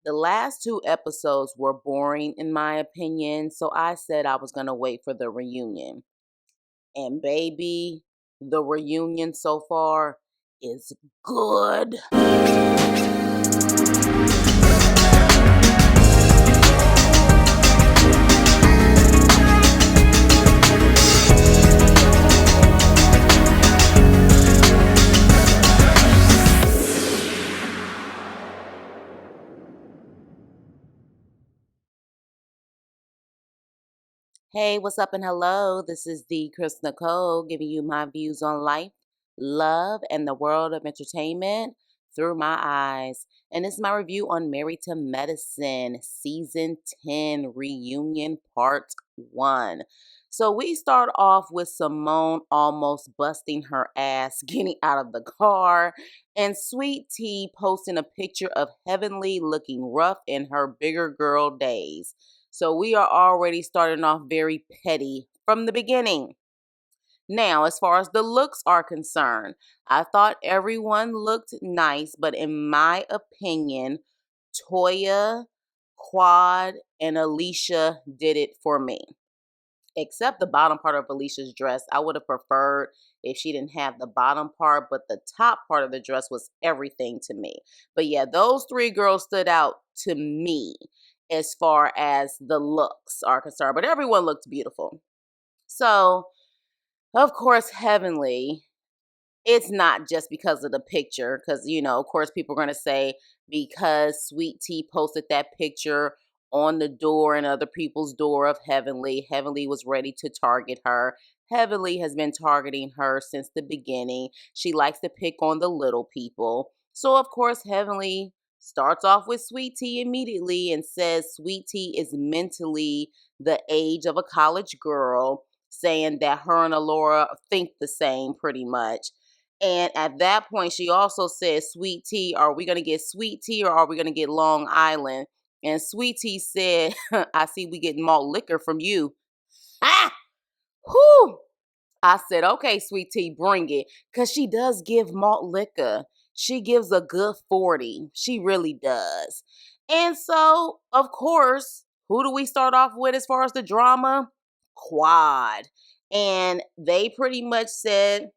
The last two episodes were boring in my opinion, so I said I was going to wait for the reunion. And baby, the reunion so far is good. Hey, what's up and hello? This is the Chris Nicole giving you my views on life, love, and the world of entertainment through my eyes. And this is my review on Married to Medicine, Season 10 Reunion Part 1. So we start off with Simone almost busting her ass getting out of the car, and Sweet Tea posting a picture of Heavenly looking rough in her bigger girl days. So we are already starting off very petty from the beginning. Now, as far as the looks are concerned, I thought everyone looked nice, but in my opinion, Toya, Quad, and Alicia did it for me. Except the bottom part of Alicia's dress. I would have preferred if she didn't have the bottom part, but the top part of the dress was everything to me. But yeah, those three girls stood out to me as far as the looks are concerned, but everyone looked beautiful. So, of course, Heavenly, it's not just because of the picture, because, of course, people are going to say because Sweet Tea posted that picture on the door and other people's door of Heavenly, Heavenly was ready to target her. Heavenly has been targeting her since the beginning. She likes to pick on the little people. So, of course, Heavenly starts off with Sweet Tea immediately and says Sweet Tea is mentally the age of a college girl, saying that her and Alora think the same pretty much. And at that point, she also said, Sweet Tea, are we going to get Sweet Tea or are we going to get Long Island? And Sweet Tea said, I see we getting malt liquor from you. Ah! Whew! I said, okay, Sweet Tea, bring it. Because she does give malt liquor. She gives a good 40. She really does. And so, of course, who do we start off with as far as the drama? Quad. And they pretty much said,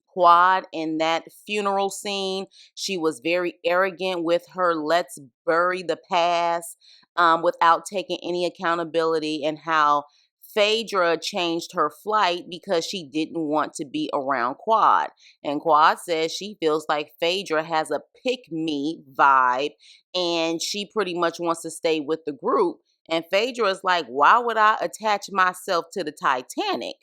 Quad in that funeral scene. She was very arrogant with her let's bury the past without taking any accountability, and how Phaedra changed her flight because she didn't want to be around Quad. And Quad says she feels like Phaedra has a pick me vibe and she pretty much wants to stay with the group. And Phaedra is like, why would I attach myself to the Titanic?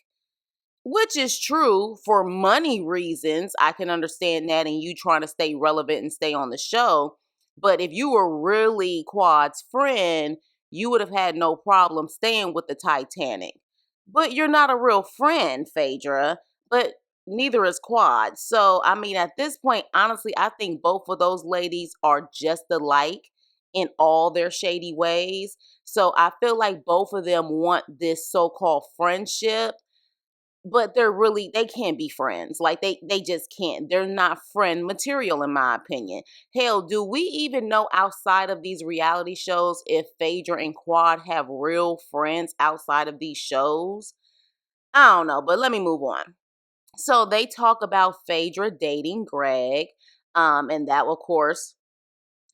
Which is true for money reasons. I can understand that, and you trying to stay relevant and stay on the show. But if you were really Quad's friend, you would have had no problem staying with the Titanic. But you're not a real friend, Phaedra. But neither is Quad. So, I mean, at this point, honestly, I think both of those ladies are just alike in all their shady ways. So I feel like both of them want this so-called friendship, but they can't be friends. Like they just can't. They're not friend material in my opinion. Hell, do we even know outside of these reality shows if Phaedra and Quad have real friends outside of these shows? I don't know, but let me move on. So they talk about Phaedra dating Greg, and that of course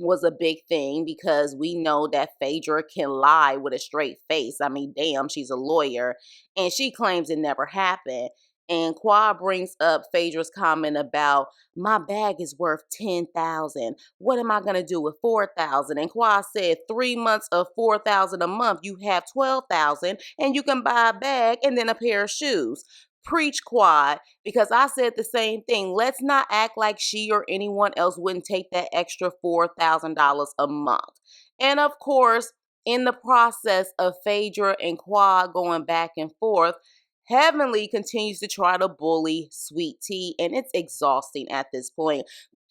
was a big thing because we know that Phaedra can lie with a straight face. I mean, damn, she's a lawyer, and she claims it never happened. And Quad brings up Phaedra's comment about my bag is worth 10,000. What am I gonna do with 4,000? And Quad said 3 months of 4,000 a month, you have 12,000, and you can buy a bag and then a pair of shoes. Preach, Quad, because I said the same thing. Let's not act like she or anyone else wouldn't take that extra $4,000 a month. And of course, in the process of Phaedra and Quad going back and forth, Heavenly continues to try to bully Sweet Tea, and it's exhausting at this point.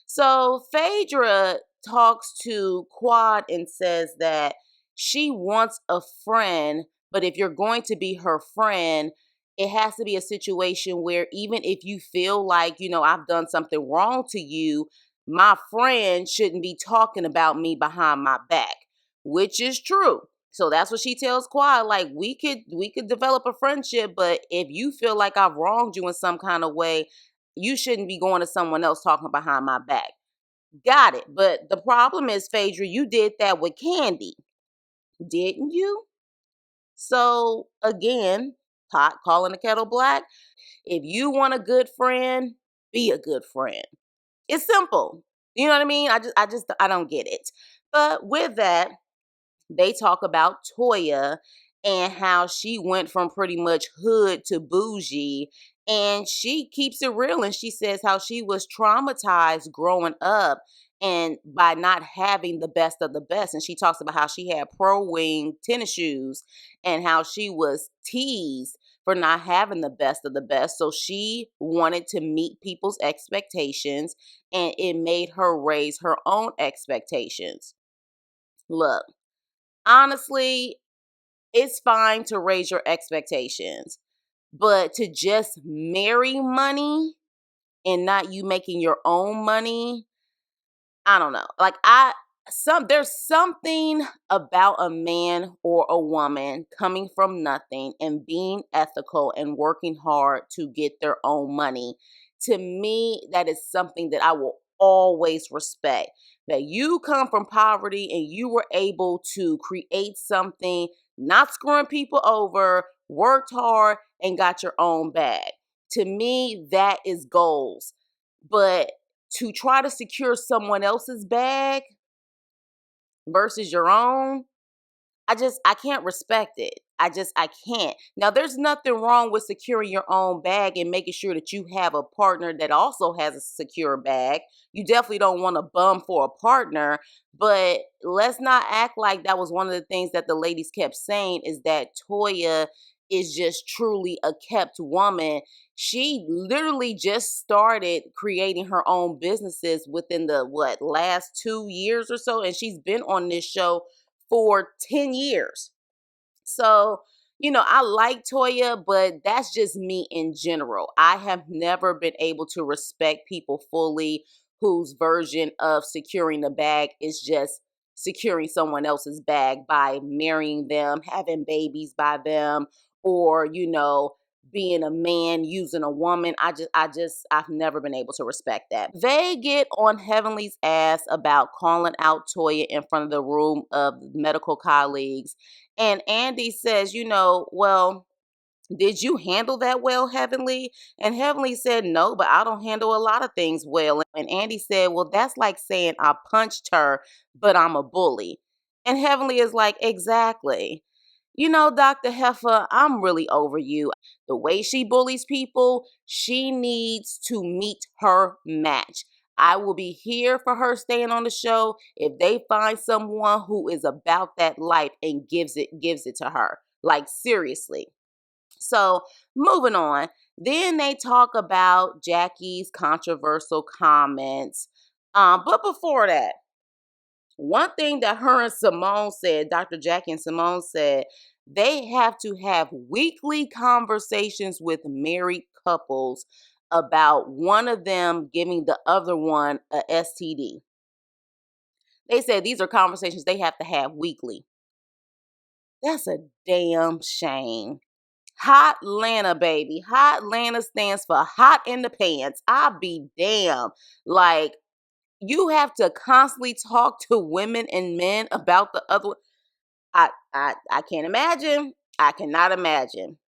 So Phaedra talks to Quad and says that she wants a friend, but if you're going to be her friend, it has to be a situation where even if you feel like, I've done something wrong to you, my friend shouldn't be talking about me behind my back, which is true. So that's what she tells Quad. Like, we could develop a friendship, but if you feel like I've wronged you in some kind of way, you shouldn't be going to someone else talking behind my back. Got it. But the problem is, Phaedra, you did that with Candy, didn't you? So again, pot calling the kettle black. If you want a good friend, be a good friend. It's simple. You know what I mean? I don't get it. But with that, they talk about Toya and how she went from pretty much hood to bougie. And she keeps it real. And she says how she was traumatized growing up and by not having the best of the best. And she talks about how she had pro wing tennis shoes and how she was teased for not having the best of the best. So she wanted to meet people's expectations and it made her raise her own expectations. Look, honestly, it's fine to raise your expectations, but to just marry money and not you making your own money, I don't know. Like there's something about a man or a woman coming from nothing and being ethical and working hard to get their own money. To me, that is something that I will always respect. That you come from poverty and you were able to create something, not screwing people over, worked hard and got your own bag. To me, that is goals. But to try to secure someone else's bag versus your own, I can't respect it. I can't. Now, there's nothing wrong with securing your own bag and making sure that you have a partner that also has a secure bag. You definitely don't want to bum for a partner, but let's not act like that was one of the things that the ladies kept saying is that Toya is just truly a kept woman. She literally just started creating her own businesses within the last 2 years or so, and she's been on this show for 10 years. So, I like Toya, but that's just me in general. I have never been able to respect people fully whose version of securing the bag is just securing someone else's bag by marrying them, having babies by them, or, being a man using a woman. I've never been able to respect that. They get on Heavenly's ass about calling out Toya in front of the room of medical colleagues. And Andy says, well, did you handle that well, Heavenly? And Heavenly said, no, but I don't handle a lot of things well. And Andy said, well, that's like saying I punched her, but I'm a bully. And Heavenly is like, exactly. Dr. Heifer, I'm really over you. The way she bullies people, she needs to meet her match. I will be here for her staying on the show if they find someone who is about that life and gives it to her. Like, seriously. So, moving on. Then they talk about Jackie's controversial comments. But before that, one thing that her and Simone said, Dr. Jackie and Simone said, they have to have weekly conversations with married couples about one of them giving the other one a STD. They said these are conversations they have to have weekly. That's a damn shame. Hot Lana, baby. Hot Lana stands for hot in the pants. I be damn. Like, you have to constantly talk to women and men about the other. I can't imagine. I cannot imagine.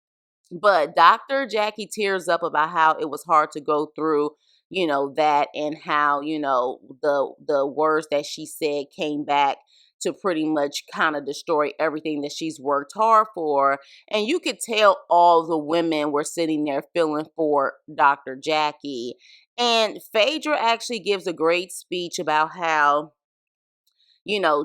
But Dr. Jackie tears up about how it was hard to go through, that and how, the words that she said came back to pretty much kind of destroy everything that she's worked hard for. And you could tell all the women were sitting there feeling for Dr. Jackie. And Phaedra actually gives a great speech about how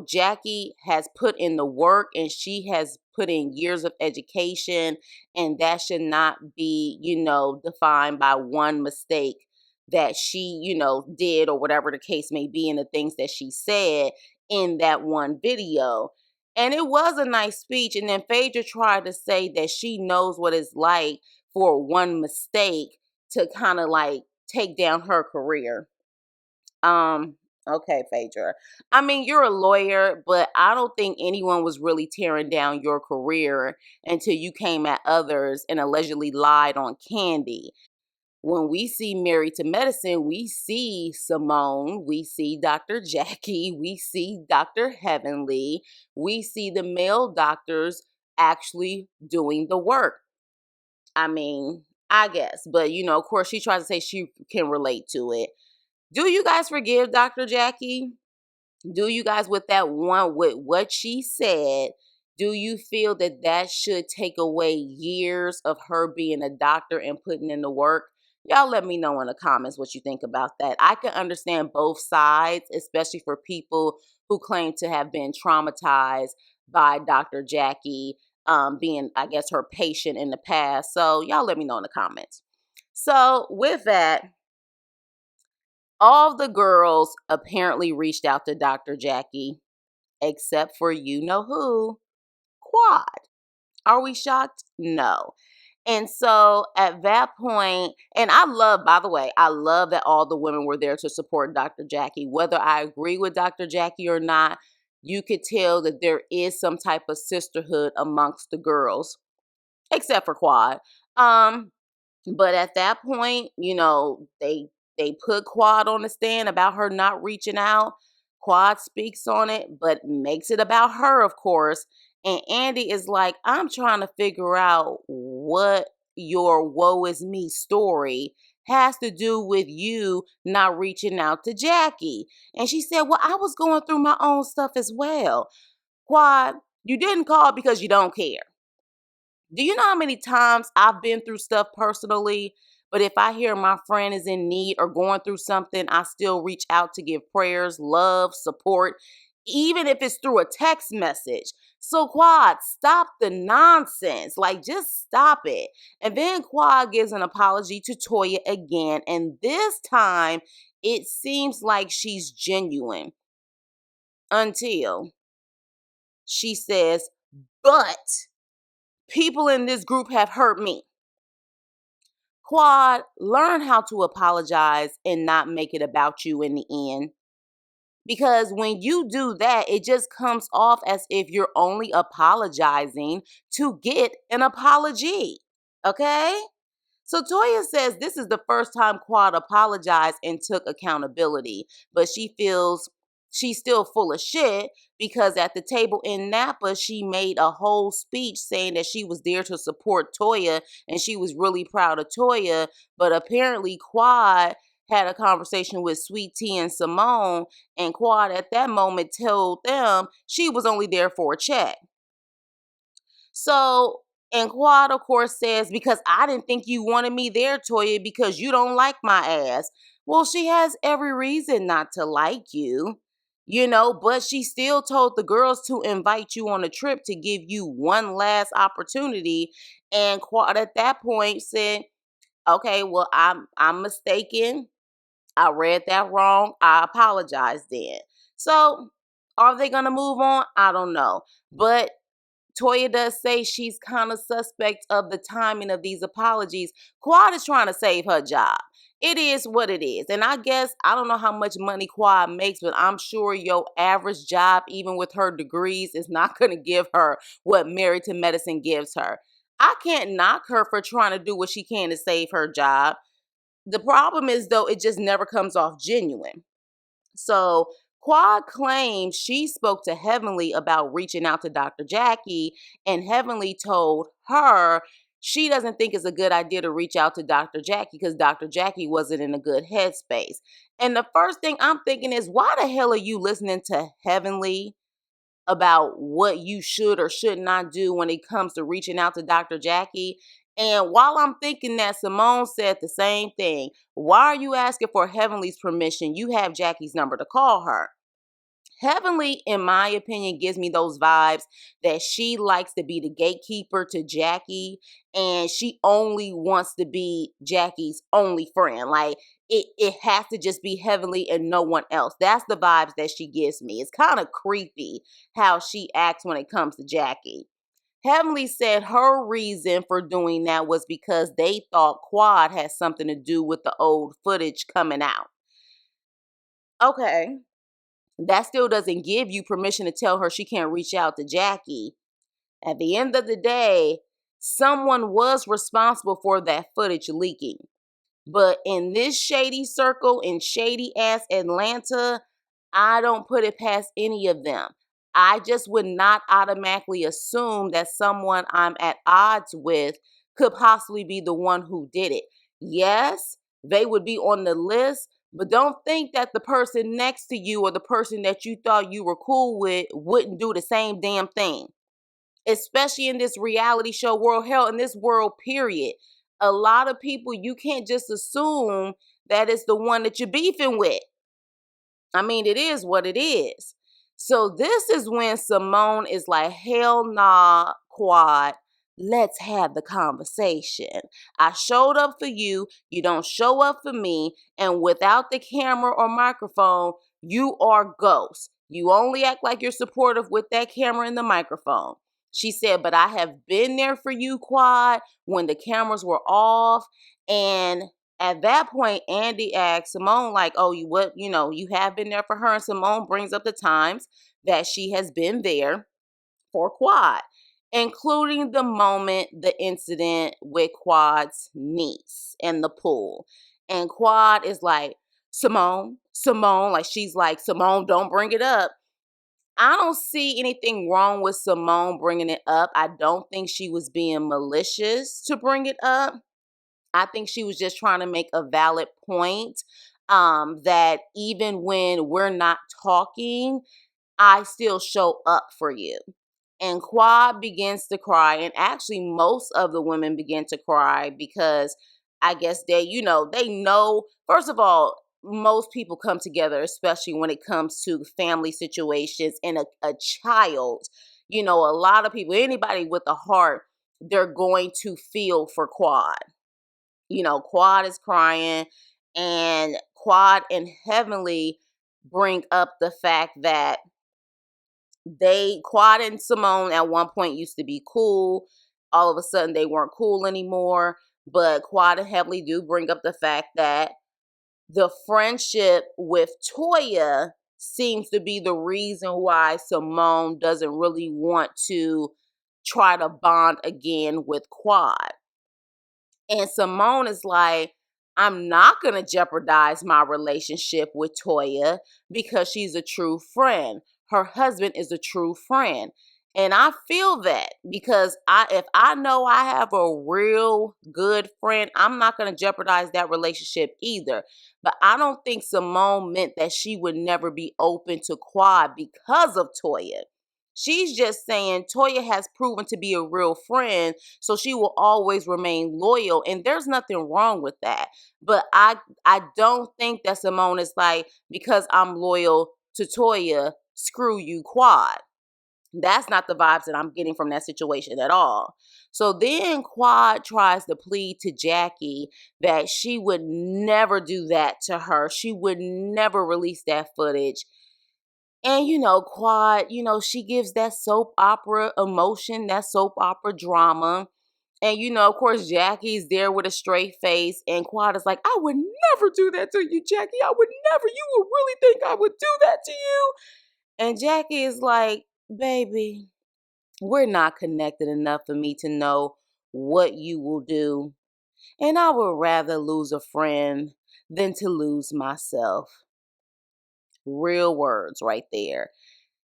Jackie has put in the work and she has put in years of education, and that should not be, defined by one mistake that she, did or whatever the case may be, and the things that she said in that one video. And it was a nice speech. And then Phaedra tried to say that she knows what it's like for one mistake to kind of like take down her career. Okay, Phaedra. I mean, you're a lawyer, but I don't think anyone was really tearing down your career until you came at others and allegedly lied on Candy. When we see Married to Medicine, we see Simone, we see Dr. Jackie, we see Dr. Heavenly, we see the male doctors actually doing the work. I mean, I guess, but of course, she tries to say she can relate to it. Do you guys forgive Dr. Jackie? Do you guys, with that one, with what she said, do you feel that that should take away years of her being a doctor and putting in the work? Y'all let me know in the comments what you think about that. I can understand both sides, especially for people who claim to have been traumatized by Dr. Jackie being, I guess, her patient in the past. So y'all let me know in the comments. So with that, all the girls apparently reached out to Dr. Jackie, except for you know who, Quad. Are we shocked? No. And so at that point, and I love, by the way, I love that all the women were there to support Dr. Jackie. Whether I agree with Dr. Jackie or not, you could tell that there is some type of sisterhood amongst the girls, except for Quad. But at that point, they put Quad on the stand about her not reaching out. Quad speaks on it, but makes it about her, of course. And Andy is like, I'm trying to figure out what your woe is me story has to do with you not reaching out to Jackie. And she said, well, I was going through my own stuff as well. Quad, you didn't call because you don't care. Do you know how many times I've been through stuff personally, but if I hear my friend is in need or going through something, I still reach out to give prayers, love, support, even if it's through a text message. So Quad, stop the nonsense. Like, just stop it. And then Quad gives an apology to Toya again, and this time it seems like she's genuine until she says, but people in this group have hurt me. Quad, learn how to apologize and not make it about you in the end. Because when you do that, it just comes off as if you're only apologizing to get an apology. Okay? So Toya says this is the first time Quad apologized and took accountability, but she feels she's still full of shit because at the table in Napa, she made a whole speech saying that she was there to support Toya and she was really proud of Toya, but apparently Quad had a conversation with Sweet Tea and Simone, and Quad at that moment told them she was only there for a check. So, and Quad, of course, says, because I didn't think you wanted me there, Toya, because you don't like my ass. Well, she has every reason not to like you, but she still told the girls to invite you on a trip to give you one last opportunity. And Quad at that point said, okay, well, I'm mistaken. I read that wrong. I apologize then. So, are they going to move on? I don't know. But Toya does say she's kind of suspect of the timing of these apologies. Quad is trying to save her job. It is what it is. And I guess, I don't know how much money Quad makes, but I'm sure your average job, even with her degrees, is not going to give her what Married to Medicine gives her. I can't knock her for trying to do what she can to save her job. The problem is, though, it just never comes off genuine. So Quad claims she spoke to Heavenly about reaching out to Dr. Jackie, and Heavenly told her she doesn't think it's a good idea to reach out to Dr. Jackie because Dr. Jackie wasn't in a good headspace. And the first thing I'm thinking is, why the hell are you listening to Heavenly about what you should or should not do when it comes to reaching out to Dr. Jackie? And while I'm thinking that, Simone said the same thing. Why are you asking for Heavenly's permission? You have Jackie's number to call her. Heavenly, in my opinion, gives me those vibes that she likes to be the gatekeeper to Jackie, and she only wants to be Jackie's only friend. Like, it has to just be Heavenly and no one else. That's the vibes that she gives me. It's kind of creepy how she acts when it comes to Jackie. Heavenly said her reason for doing that was because they thought Quad had something to do with the old footage coming out. Okay, that still doesn't give you permission to tell her she can't reach out to Jackie. At the end of the day, someone was responsible for that footage leaking. But in this shady circle, in shady ass Atlanta, I don't put it past any of them. I just would not automatically assume that someone I'm at odds with could possibly be the one who did it. Yes, they would be on the list, but don't think that the person next to you or the person that you thought you were cool with wouldn't do the same damn thing, especially in this reality show world, hell, in this world, period. A lot of people, you can't just assume that it's the one that you're beefing with. I mean, it is what it is. So this is when Simone is like, hell nah, Quad. Let's have the conversation. I showed up for you. You don't show up for me. And without the camera or microphone, you are ghost. You only act like you're supportive with that camera and the microphone. She said, but I have been there for you, Quad, when the cameras were off. And at that point, Andy asks Simone, like, oh, you have been there for her. And Simone brings up the times that she has been there for Quad, including the incident with Quad's niece in the pool. And Quad is like, Simone, like she's like, Simone, don't bring it up. I don't see anything wrong with Simone bringing it up. I don't think she was being malicious to bring it up. I think she was just trying to make a valid point, that even when we're not talking, I still show up for you. And Quad begins to cry, and actually most of the women begin to cry because I guess they know, first of all, most people come together, especially when it comes to family situations and a child. A lot of people, anybody with a heart, they're going to feel for Quad. Quad is crying, and Quad and Heavenly bring up the fact that Quad and Simone at one point used to be cool. All of a sudden they weren't cool anymore. But Quad and Heavenly do bring up the fact that the friendship with Toya seems to be the reason why Simone doesn't really want to try to bond again with Quad. And Simone is like, I'm not going to jeopardize my relationship with Toya because she's a true friend. Her husband is a true friend. And I feel that because if I know I have a real good friend, I'm not going to jeopardize that relationship either. But I don't think Simone meant that she would never be open to Quad because of Toya. She's just saying Toya has proven to be a real friend, so she will always remain loyal, and there's nothing wrong with that. But I don't think that Simone is like, because I'm loyal to Toya, screw you, Quad. That's not the vibes that I'm getting from that situation at all. So then Quad tries to plead to Jackie that she would never do that to her. She would never release that footage. And Quad, she gives that soap opera emotion, that soap opera drama. And of course, Jackie's there with a straight face, and Quad is like, I would never do that to you, Jackie. I would never. You would really think I would do that to you? And Jackie is like, baby, we're not connected enough for me to know what you will do. And I would rather lose a friend than to lose myself. Real words right there.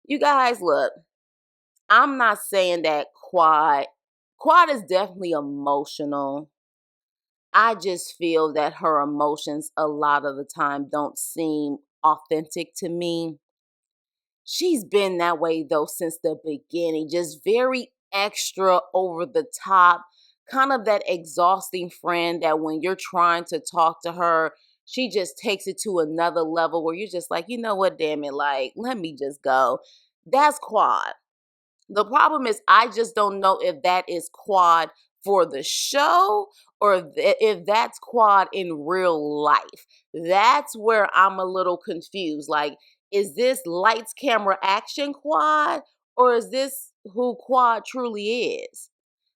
You guys, look, I'm not saying that Quad is definitely emotional. I just feel that her emotions a lot of the time don't seem authentic to me. She's been that way though since the beginning, just very extra over the top, kind of that exhausting friend that when you're trying to talk to her, she just takes it to another level where you're just like, you know what, damn it, like, let me just go. That's Quad. The problem is, I just don't know if that is Quad for the show or if that's Quad in real life. That's where I'm a little confused. Like, is this lights, camera, action Quad, or is this who Quad truly is?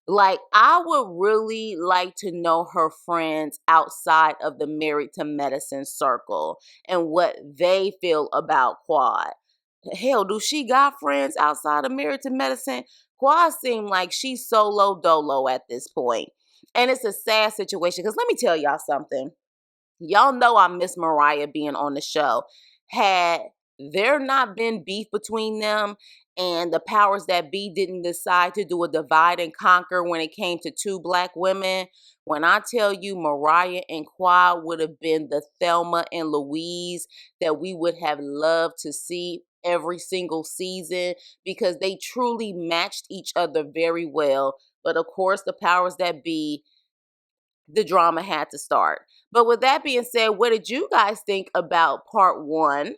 Like, I would really like to know her friends outside of the Married to Medicine circle and what they feel about Quad. Hell, do she got friends outside of Married to Medicine? Quad seem like she's solo dolo at this point. And it's a sad situation because let me tell y'all something. Y'all know I miss Mariah being on the show. Had there not been beef between them and the powers that be didn't decide to do a divide and conquer when it came to two black women, when I tell you Mariah and Quad would have been the Thelma and Louise that we would have loved to see every single season because they truly matched each other very well. But of course, the powers that be, the drama had to start. But with that being said, what did you guys think about part one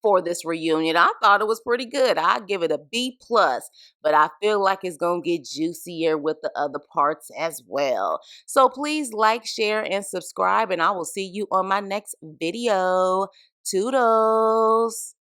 for this reunion? I thought it was pretty good. I'd give it a B plus, but I feel like it's gonna get juicier with the other parts as well. So please like, share, and subscribe, and I will see you on my next video. Toodles.